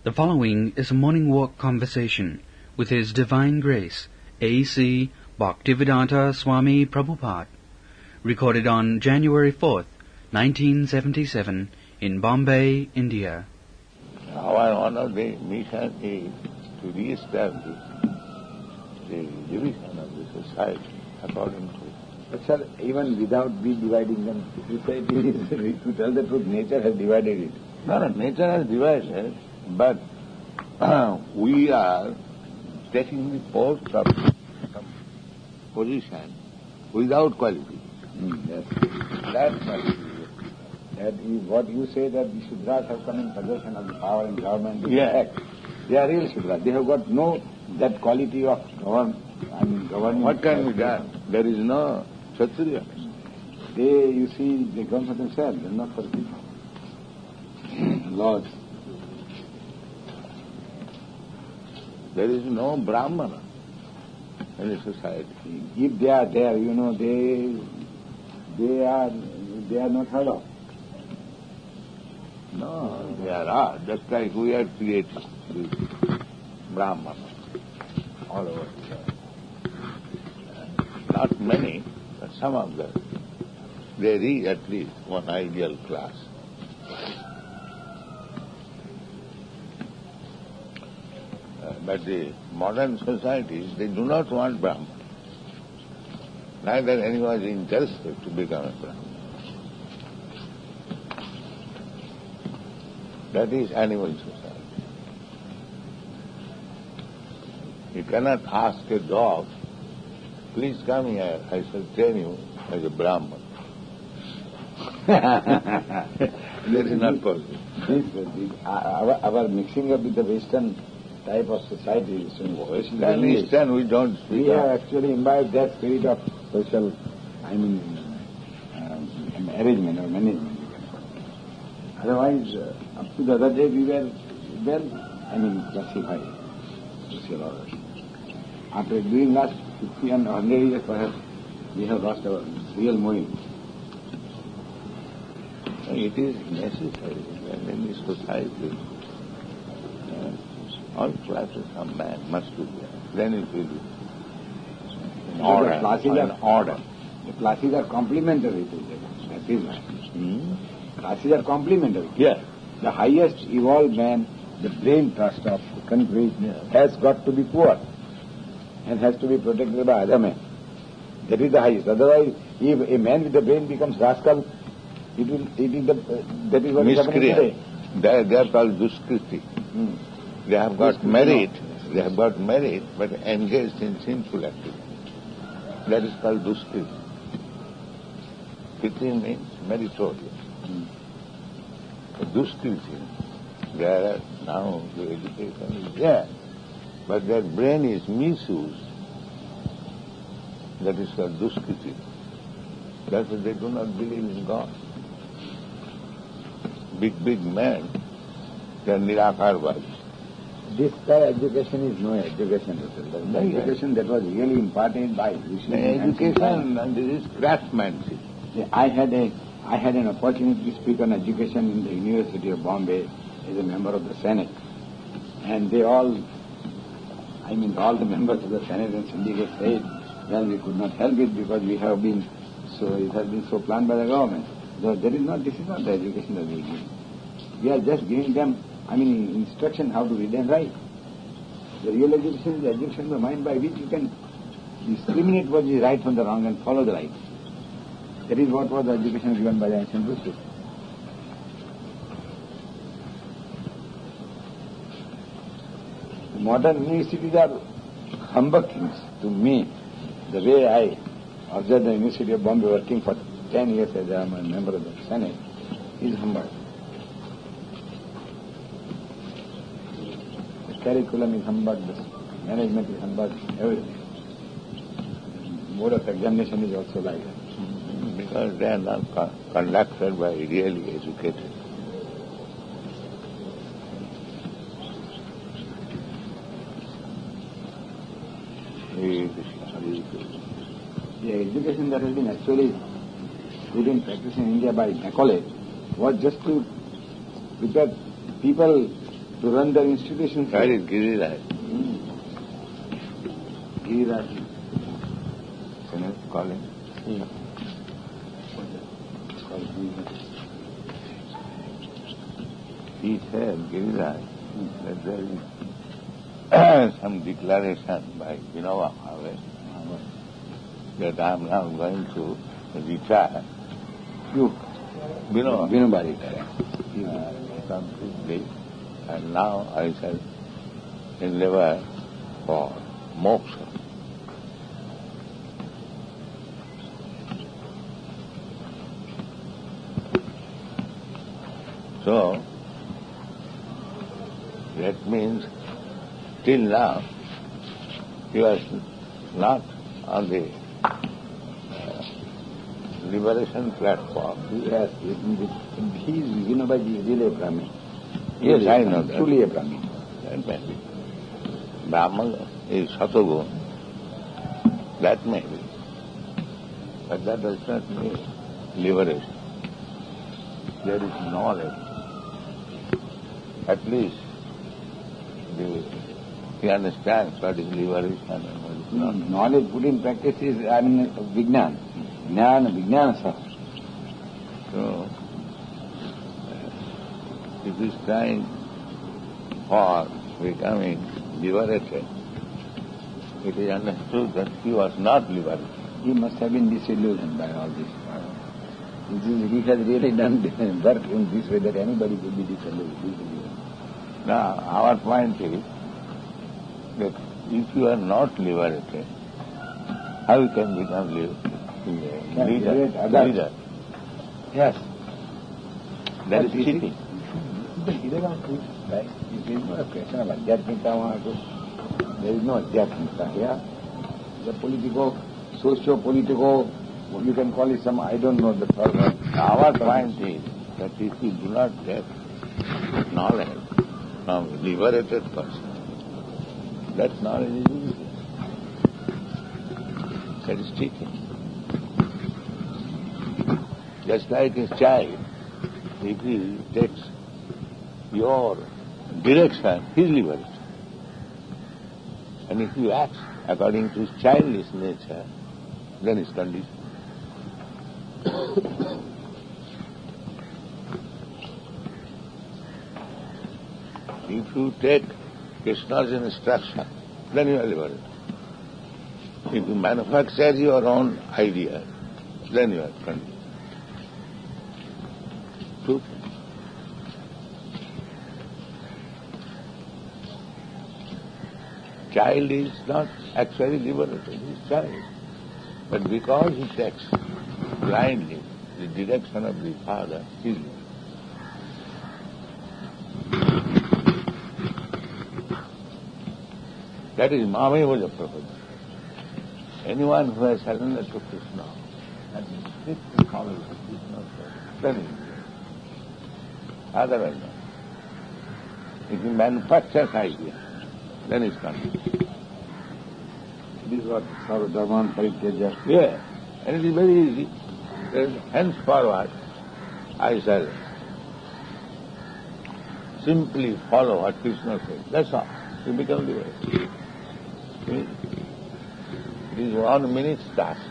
The following is a morning walk conversation with His Divine Grace, A.C. Bhaktivedanta Swami Prabhupada, recorded on January 4th, 1977, in Bombay, India. Our one of the mission is to re-establish the division of the society according to... But sir, even without we dividing them, society is, to tell the truth, nature has divided it. No, nature has divided, but we are taking the post of some position without quality. Yes. That is what you say, that the Shudras have come in possession of the power and government. Yes. They are real Shudras. They have got no that quality of governing. What can be done? There is no Kshatriya. They, you see, they come for themselves, they are not for the people. Laws. There is no Brahmana in the society. If they are there, you know, they are not heard of. No, they are just like we are created with Brahmana all over the world. Not many, but some of them. There is at least one ideal class. But the modern societies, they do not want Brahman. Neither anyone is interested to become a Brahman. That is animal society. You cannot ask a dog, please come here, I shall train you as a Brahman. That is not possible. Our mixing up with the Western type of society, Eastern we don't speak. We have actually imbibed that spirit of social, arrangement or management. Otherwise, up to the other day we were classified social orders. After doing last 50 and 100 years perhaps, we have lost our real mind. It is necessary that in this society all classes of man must be there. Then it will be in order. The classes are complementary to them. That is why. Classes are complementary. Yes. The highest evolved man, the brain trust of the country, has got to be poor and has to be protected by other men. That is the highest. Otherwise, if a man with the brain becomes rascal, that is what is happening today. They are called Duskriti. They have got merit, but engaged in sinful activity. That is called Duskriti. Kriti means meritorious. Duskriti, there now the education is there, but their brain is misused. That is called Duskriti. That's why they do not believe in God. Big men, they are Nirakarvadi. This education is no education. The education that was really imparted by Rishi. Education, and this is craftsmanship. I had an opportunity to speak on education in the University of Bombay as a member of the Senate. And they all the members of the Senate and syndicate said, well, we could not help it because it has been so planned by the government. So this is not the education that we give. We are just giving them, instruction how to read and write. The real education is the education of the mind by which you can discriminate what is right from the wrong and follow the right. That is what was the education given by the ancient Rishis. The modern universities are humbug things to me. The way I observed the University of Bombay working for 10 years as I am a member of the Senate is humbug. The curriculum is humbug, the management is humbug, everything. The mode of examination is also like that. Because they are not conducted by really educated. The education that has been actually put in practice in India by Macaulay was just to prepare people To run the institution. Where is Giriraj? Giriraj. Can I call him? He said, Giriraj, that there is some declaration by Vinoba Bhave that I am now going to retire. You? Vinoba retire. Completely. And now I shall endeavor for moksha. So, that means till now he was not on the liberation platform. Yes, he is Vinobaji is really a Brahmin. Yes, I know that. Truly a Brahmin. That may be. Brahman is Satagun. That may be. But that does not mean liberation. There is knowledge. At least he understands what is liberation and what is not. Knowledge put in practice is, Vijnana. Vijnana Shastra. So, if he is trying for becoming liberated, it is understood that he was not liberated. He must have been disillusioned by all this. He has really done work in this way that anybody could be disillusioned. Now, our point is that if you are not liberated, how you can become leader? Yes. That is cheating. He does not teach, right? It is not a question of Adhyatmika. There is no Adhyatmika here. The political, socio-political, you can call it some, I don't know the term. Our point is that if you do not get knowledge from a liberated person, that knowledge is useless. That is cheating. Just like a child, if he takes your direction, he is liberated. And if you act according to his childish nature, then he is conditioned. If you take Krishna's instruction, then you are liberated. If you manufacture your own idea, then you are conditioned. True. Child is not actually liberated, he is child. But because he takes blindly the direction of the father, he is liberated. That is Mameva Prabhupada. Anyone who has surrendered to Krishna and strictly follows Krishna's word, then he is liberated. Otherwise not. If he manufactures idea, then he is conditioned. This is what Sarvadharman Parityaja. Yeah, and it is very easy. Henceforward, I shall simply follow what Krishna says. That's all. You become liberated. It is 1 minute's task,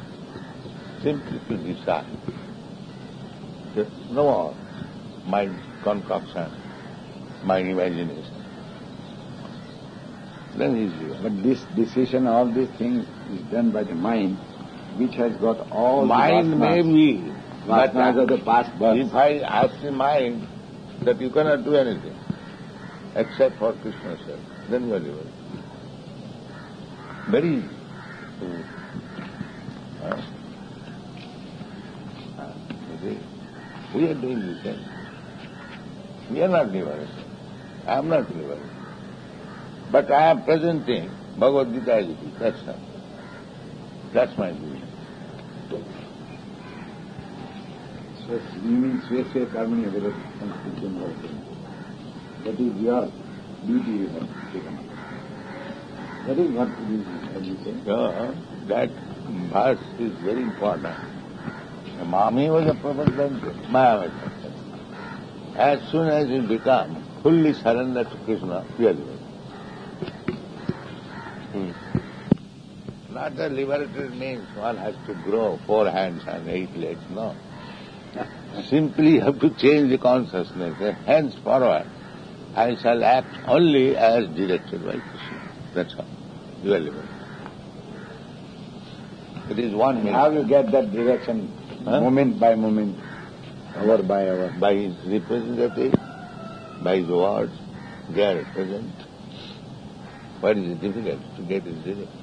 simply to decide. There's no more mind concoction, mind imagination. Then he is liberated. But this decision, all these things is done by the mind, which has got all mind the may be, but vasanas of the past births. if I ask the mind that you cannot do anything except for Krishna's sake, then you are liberated. Very easy. You see, we are doing the same. We are not liberated. I am not liberated. But I am presenting Bhagavad Gita as it is. That's all. That's my view. So you mean Swesya Karmani Avirat Sanskritam also. That is your duty you have taken up. That is what it is, as you say. So, that verse is very important. Mami was a Prabhupada, Maya was a As soon as you become fully surrender to Krishna, we are liberated. Not that liberated means one has to grow 4 hands and 8 legs, no. Simply you have to change the consciousness. Henceforward, I shall act only as directed by Krishna. That's all. You are liberated. It is 1 minute. How you get that direction, moment by moment, hour by hour? By his representative, by his words, they are present. What is it difficult to get his direction?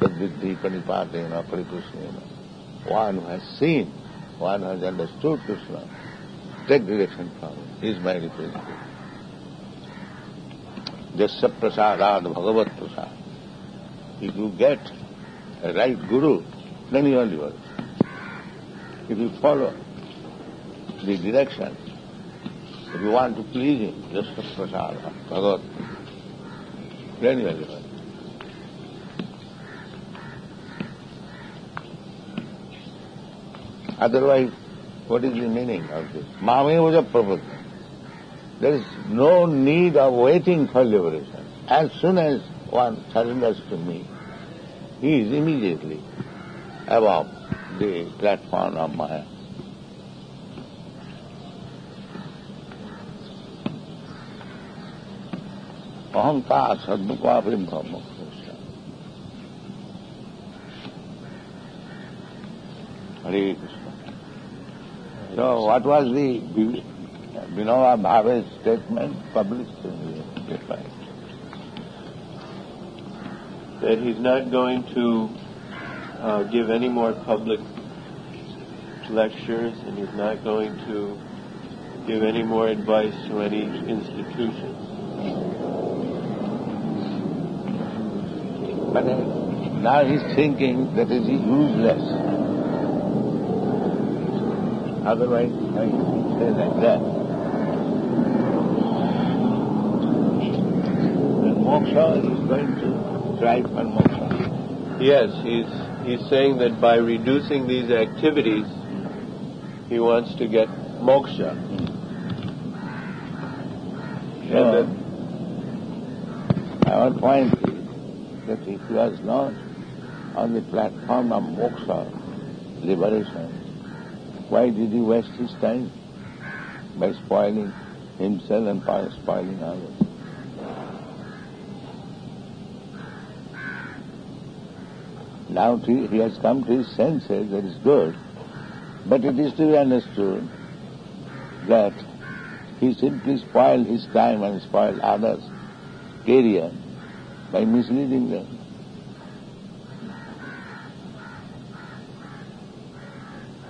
Tadviddhi panipatena parikrishna. One who has seen, one who has understood Krishna, take direction from him. He is my representative. Jasya prasadad bhagavat prasad. If you get a right guru, then you are liberated. If you follow the direction, if you want to please him, jasya prasadad bhagavat, then you are liberated. Otherwise, what is the meaning of this? Mameva prapadya. There is no need of waiting for liberation. As soon as one surrenders to me, he is immediately above the platform of Maya. Ahamka sadmukha vimha moksha. Hare Krishna. So what was the Vinoba Bhave's statement published in the paper? That he's not going to give any more public lectures, and he's not going to give any more advice to any institutions. But now he's thinking that it is useless. Otherwise, I say like that. The moksha is going to strive for moksha. Yes, he's saying that by reducing these activities, he wants to get moksha. So, our point is that if he was not on the platform of moksha, liberation, why did he waste his time by spoiling himself and spoiling others? Now he has come to his senses, that is good, but it is to be understood that he simply spoiled his time and spoiled others' career by misleading them.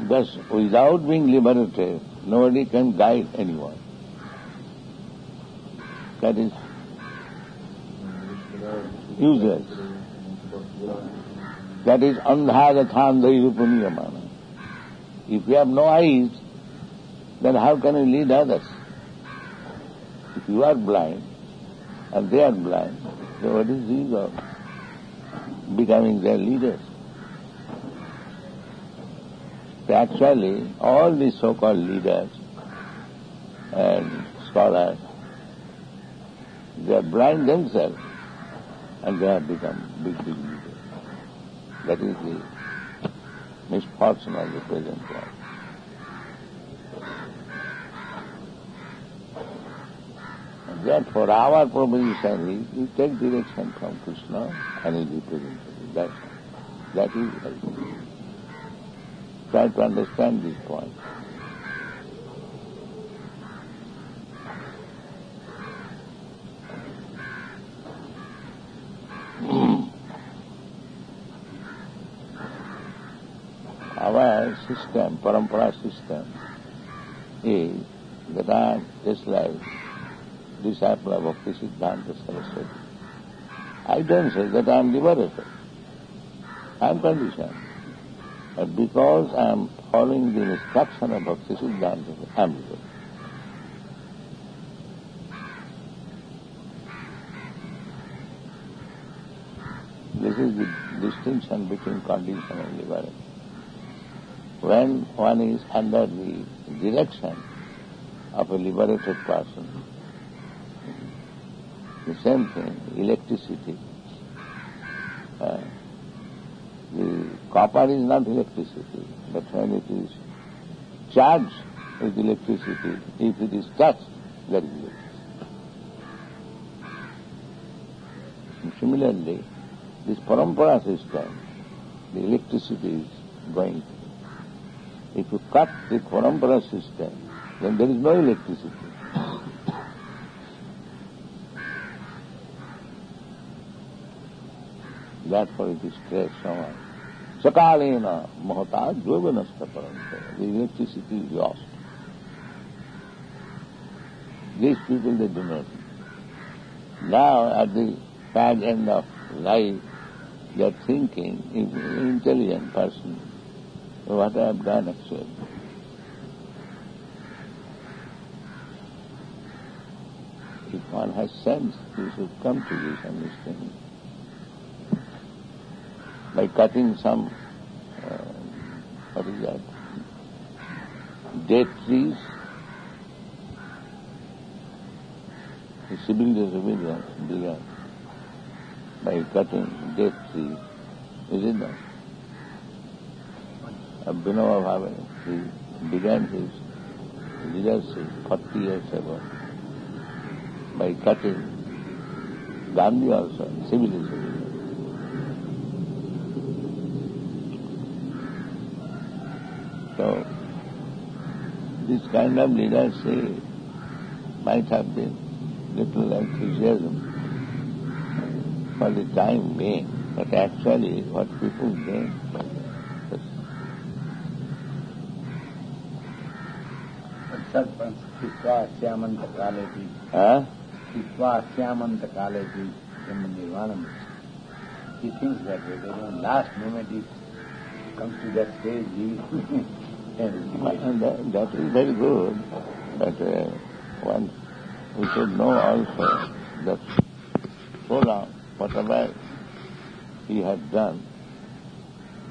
Thus, without being liberated, nobody can guide anyone. That is useless. That is andhagathandhai rupaniyamana. If you have no eyes, then how can you lead others? If you are blind and they are blind, then what is the use of becoming their leaders? Actually, all these so-called leaders and scholars, they are blind themselves and they have become big leaders. That is the misfortune of the present world. And therefore, our proposition is, you take direction from Krishna and his representative. That is helpful. Try to understand this point. Our system, parampara system, is that I am just like disciple of Bhaktisiddhanta Saraswati. I don't say that I am liberated. I am conditioned. But because I am following the instruction of Bhaktisiddhanta, I am liberated. This is the distinction between condition and liberation. When one is under the direction of a liberated person, The same thing, electricity. The copper is not electricity, but when it is charged with electricity, if it is touched, that is electricity. And similarly, this parampara system, the electricity is going. If you cut the parampara system, then there is no electricity. Therefore it is stressed so much. Sakalena mahata jovanasta parampara. The electricity is lost. These people, they do not. Now, at the fag end of life, they are thinking, if an intelligent person, what I have done actually. If one has sense, he should come to this understanding. By cutting some, what is that, date trees, the civil disobedience began by cutting date trees, is it not? Abhinav Bhave, he began his leadership 40 years ago by cutting. Gandhi also, civil disobedience. So, this kind of leadership might have been little enthusiasm for the time being, but actually what people gain by this. Sarpanch, Kitva Syamanta Kaleji. Kitva Syamanta Kaleji Nirvanam. He thinks that way. The last moment he comes to that stage, and that is very good, but one we should know also that so long, whatever he had done,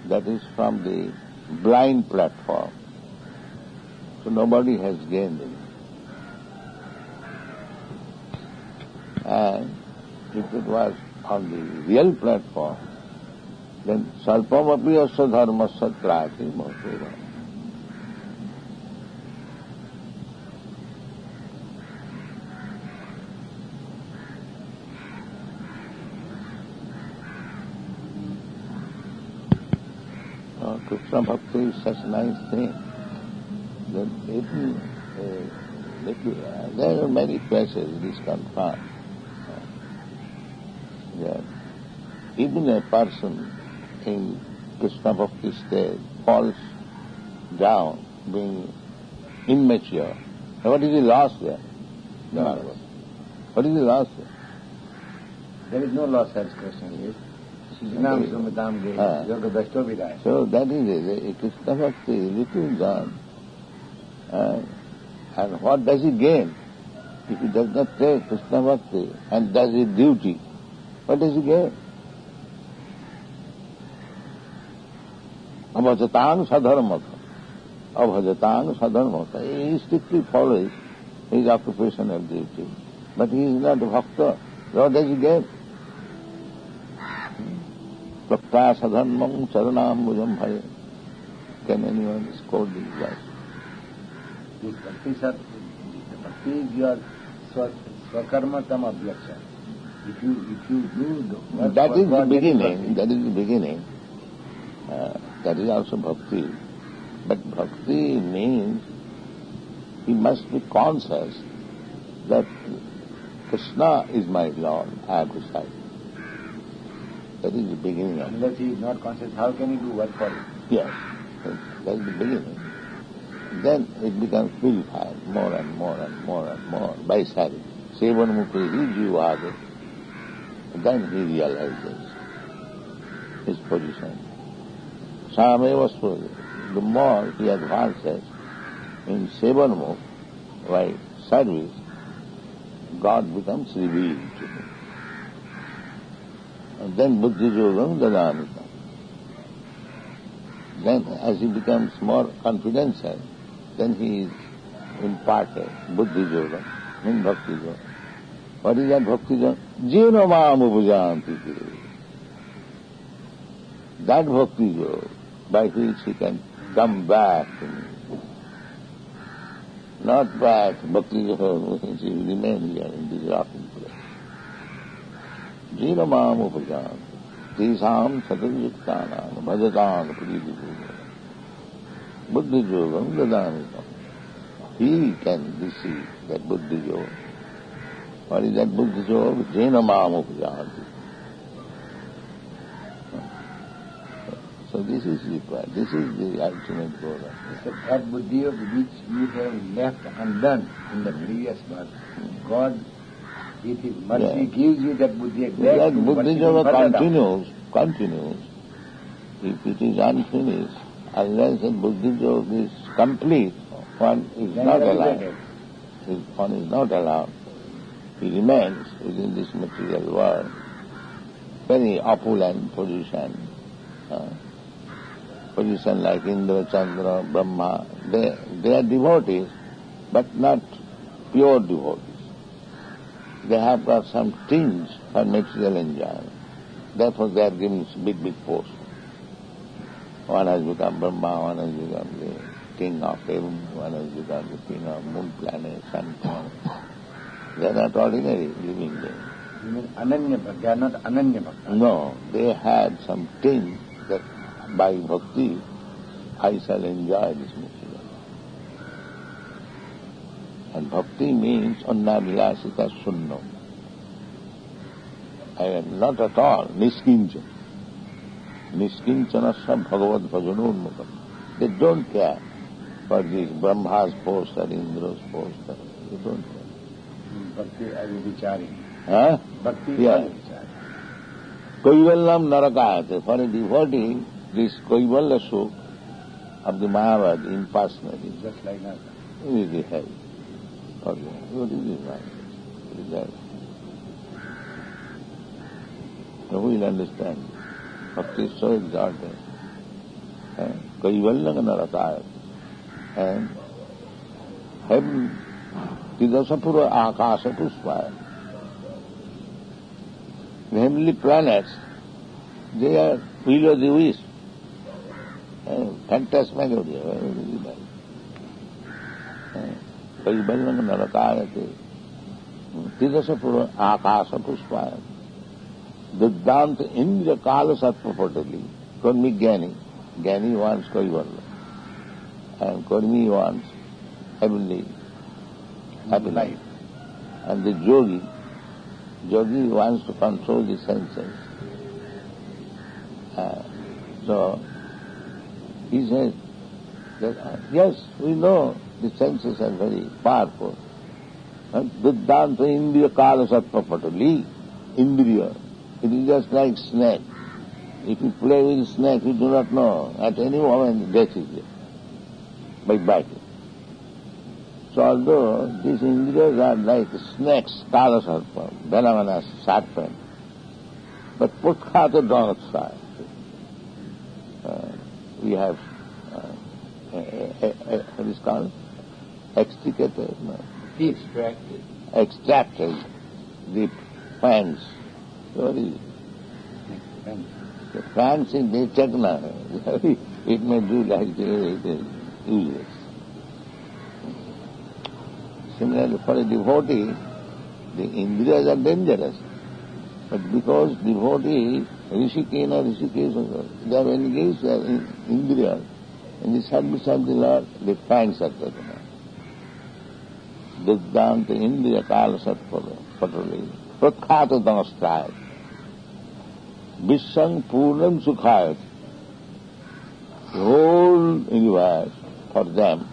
that is from the blind platform. So nobody has gained it. And if it was on the real platform, then salpamapi asya dharmasya trayati mahasura. Krishna Bhakti is such a nice thing that even there are many places it is confirmed that even a person in Krishna Bhakti state falls down being immature. Now what is the loss there? No. What is the loss there? There is no loss as Krishna is. So that is it. Krishna Bhakti, little done. And what does he gain? If he does not take Krishna Bhakti and does his duty, what does he gain? Abhajatang sadharmata. Abhajatang sadharmata. He strictly follows his occupational duty. But he is not a bhakta. What does he gain? Bhakta sadharmam charanam mujam bhaya. Can anyone quote this verse? The bhakti is your swakarmatam abhyaksha. If you do the work that is the God, beginning. That is the beginning. That is also bhakti. But bhakti means he must be conscious that Krishna is my Lord, I have decided. That is the beginning of it. Unless he is not conscious, how can he do work for it? Yes, that is the beginning. Then it becomes purified more and more and more and more by service. Sevan mukhi jivade. Then he realizes his position. Sameva Swaja. The more he advances in Sevan mukh, by service, God becomes revealed to him. And then buddhi yogam dadamita. Then as he becomes more confidential, then he is imparted buddhi yoga in bhakti yoga. What is that bhakti yoga? Jena mam upajanti. That bhakti yoga by which he can come back to me. Not back, bhakti yoga, which he will remain here in this rocking place. Jena mam upajanti. Tesam satajuktanam bhajatam priti yoga. Buddhi yoga dadamikam. He can receive that buddhi yoga. What is that buddhi yoga? Jena mam upajanti. So this is required. This is the ultimate goal. So that buddhi yoga which you have left undone in the previous birth, God, with His mercy, gives you that buddhi yoga. That buddhi yoga continues. If it is unfinished, unless the buddhi yoga is complete, one is not allowed. One is not allowed. He remains within this material world, very opulent position. Position like Indra, Chandra, Brahma, they are devotees, but not pure devotees. They have got some tinge for material enjoyment. Therefore they are given big posts. One has become Brahma, one has become the king of heaven, one has become the king of moon, planet, sun, planet. They are not ordinary living beings. You mean Ananya Bhakta? They are not Ananya Bhakta? No, they had some tinge that by bhakti I shall enjoy this material. And bhakti means annavilasita sunnam. I am not at all niskinchana. Niskinchana bhagavad bhajanonmukam. They don't care for this Brahma's post or Indra's post. They don't care. Bhakti as a vichari. Huh? Bhakti Yeah. as a vichari. Kaivallam narakayate. For a devotee, this Kaivalya Sukh of the Mahabharata impersonally Just like that. is the hell. Okay. What is this man? What is that? Now we will understand. Bhakti is so exalted. Kaivalya narakayate. And heaven, Tidasapura Akasa Puspaya. The heavenly planets, they are will of the wish. Phantasmagoria. Kaivalya narakayate. Tidasapura Akasa Puspaya. Duddhanta Indra Kala Sattva Patali. Kurmi Gyani. Gyani wants Kaivalya. And Kurmi wants heavenly happiness. And the yogi wants to control the senses. So he says that, yes, we know the senses are very powerful. Duddhanta Indriya Kala Sattva Patali. Indriya. It is just like snake. If you play with a snake, you do not know. At any moment, death is there. By biting. So although these Indriyas are like snakes, Kala Sarpa, venomous serpent, but Putkata Dhanasthaya. We have, what is called? Extricated, no? Extracted the fangs. What is it? The fangs in nature, it may do like this, it is useless. Similarly, for a devotee, the Indriyas are dangerous. But because devotee, Rishikena, they are engaged in Indriyas, in the service of the Lord, the fangs are taken out. Duddhanta Indriya Kala Sattva Patali. Prakhata Dhanasthaya. Vishang Purnam Sukhayat. The whole universe for them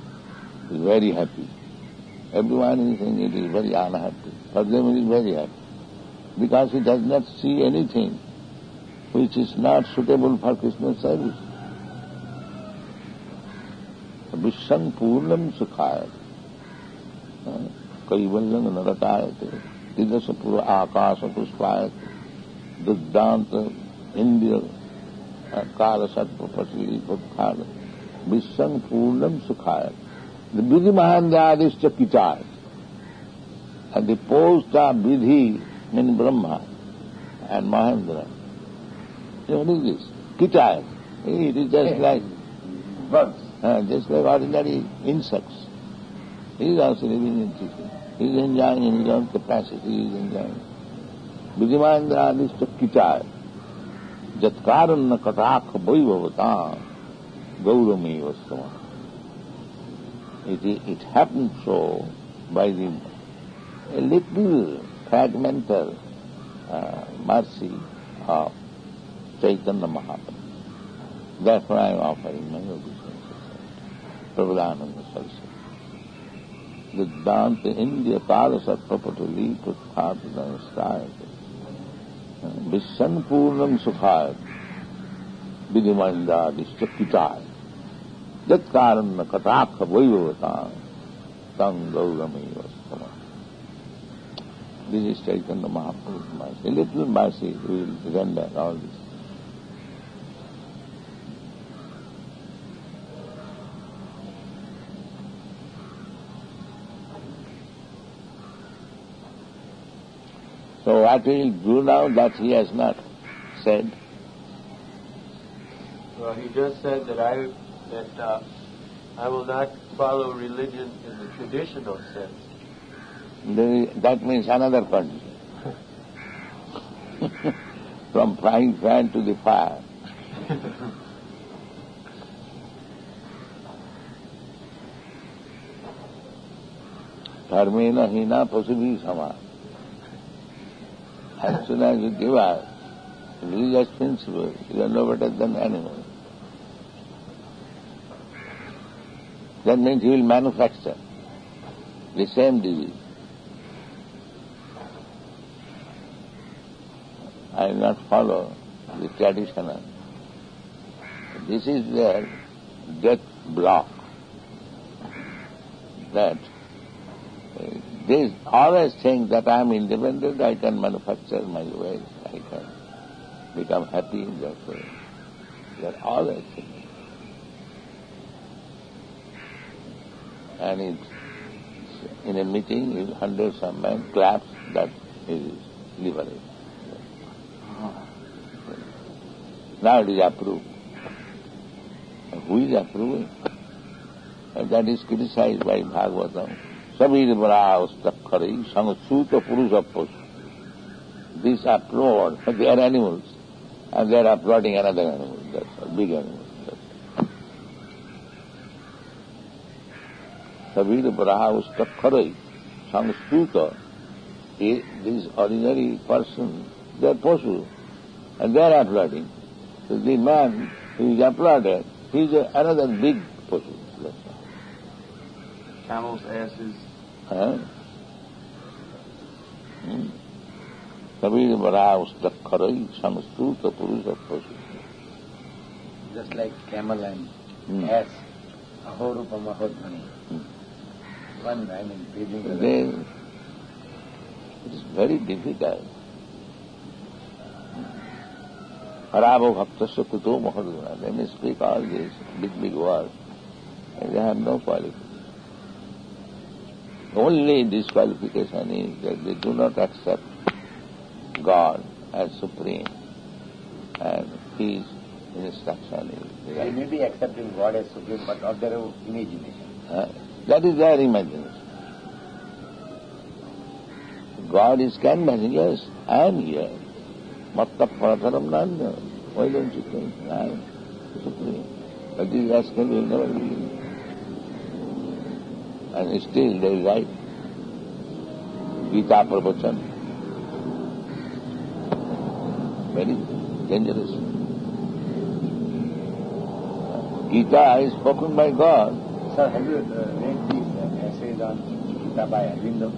is very happy. Everyone is saying it is very unhappy. For them it is very happy. Because he does not see anything which is not suitable for Krishna's service. Vishang Purnam Sukhayat. Kaivalyam narakayate. Tidasapura Akasa Puspayate. Duddhanta Indriya Kala Sattva Patali Bhakkhana. Vishang Purnam Sukhayat. The Vidhi Mahandyadischa Kichayat. at the post of Vidhi in Brahma and Mahendra. What is this? Kitaya. It is just like birds. Just like ordinary insects. He is also living in chicken. He is enjoying in his own capacity. He is enjoying. Vidimandra adishta kitaya. Jatkaranna katakha vaivavata gaurami vastama. It happened so by a little fragmental mercy of Chaitanya Mahaprabhu. Therefore I am offering my obeisance. Prabhupada Saraswati. Siddhanta India Parasat Papatuli Putthapidam Stayate Vishan Purnam Sukhayat Vidimanda Dishtakitaya Jatkaranna Katakha Vaivavata Tang Gaurami Vastama. This is Chaitanya Mahaprabhu's mercy. A little mercy will render all this. So what we will do now that he has not said? Well, he just said that I will not follow religion in the traditional sense. That means another condition. From frying pan to the fire. Dharmena hina pasubhi sama. As soon as you give up religious principle, you are no better than animals. That means you will manufacture the same disease. I will not follow the traditional. This is their death block. That they always think that I am independent, I can manufacture my ways, I can become happy in that way. They are always thinking. And in a meeting, hundreds of men claps, that is liberated. Now it is approved. And who is approving? And that is criticized by Bhagavatam. Sabir Baraustakari, Sangsuta Purusappos. These applaud, but they are animals. And they are applauding another animal, that's all, big animal. Sabir Baraustakari, Sangsuta. This ordinary person, they are Posu. And they are applauding. So the man who is applauded, he is another big Posu. Camels, asses. Kabir Baraustakari, Samstuta Purusa Posu. Just like camel and ass. Ahorupa Mahodmani. One, breathing. It is very difficult. Harabo Bhaktasya Kuto Mahadguna. They may speak all these big words, and they have no qualification. Only disqualification is that they do not accept God as supreme, and His instruction is. They may be accepting God as supreme, but of their own imagination. That is their imagination. God is can imagine, yes, I am here. Matta Parataram Nanda. Why don't you think I am supreme? But this rascal will never believe. And still they write Gita Pravachan. Very dangerous. Gita is spoken by God. Sir, have you read these essays on Gita by Arvindo?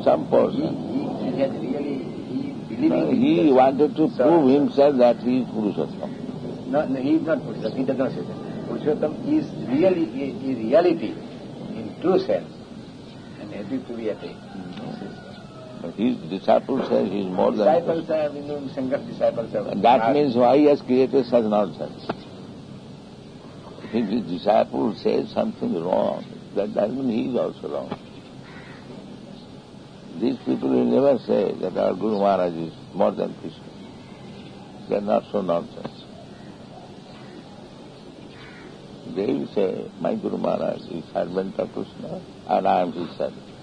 Some portion. He had really, he wanted to prove himself that he is Purushottam. No, he is not Purushottam. He does not say that. Purushottam is really a reality in true sense, and happy to be attained. But his disciples say he is more than... Disciples are, Shankar's disciples are... That means why he has created such nonsense. If his disciple says something wrong, that means he is also wrong. these people will never say that our Guru Maharaj is more than Krishna. They are not so nonsense. They will say, my Guru Maharaj is servant of Krishna and I am his servant.